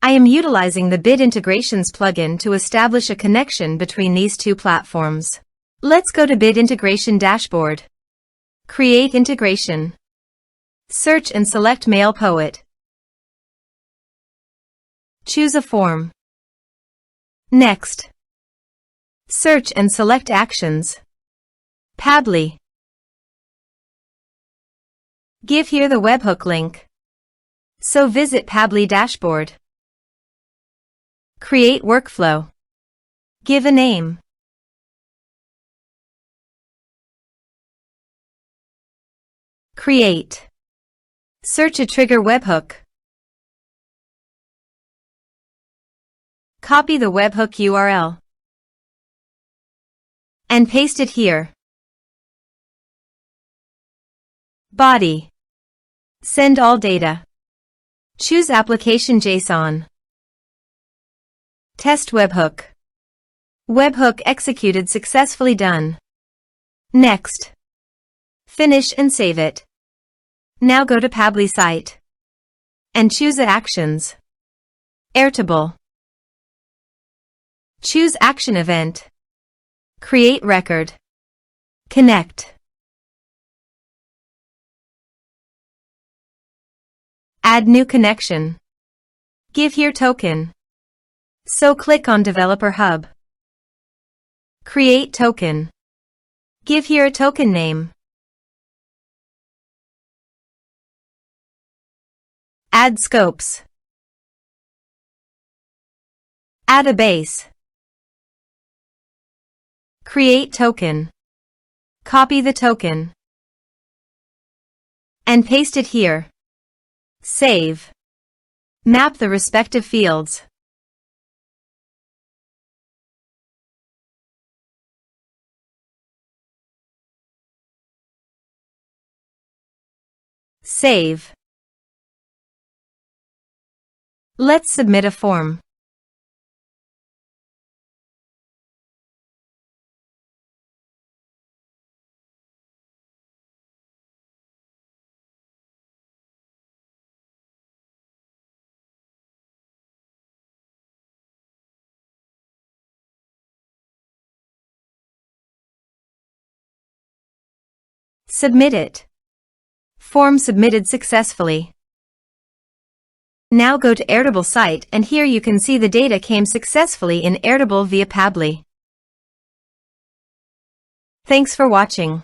I am utilizing the Bit Integrations plugin to establish a connection between these two platforms. Let's go to Bit Integration Dashboard. Create integration. Search and select MailPoet. Choose a form. Next. Search and select Actions. Pabbly. Give here the webhook link. So visit Pabbly dashboard. Create workflow. Give a name. Create. Search a trigger webhook. Copy the webhook URL and paste it here. Body. Send all data. Choose application JSON. Test webhook. Webhook executed successfully done. Next. Finish and save it. Now go to Pabbly site and choose Actions. Airtable. Choose Action Event. Create record. Connect. Add new connection. Give here token. So click on Developer Hub. Create token. Give here a token name. Add scopes. Add a base. Create token. Copy the token and paste it here. Save. Map the respective fields. Save. Let's submit a form. Submit it. Form submitted successfully. Now go to Airtable site and here you can see the data came successfully in Airtable via Pabbly. Thanks for watching.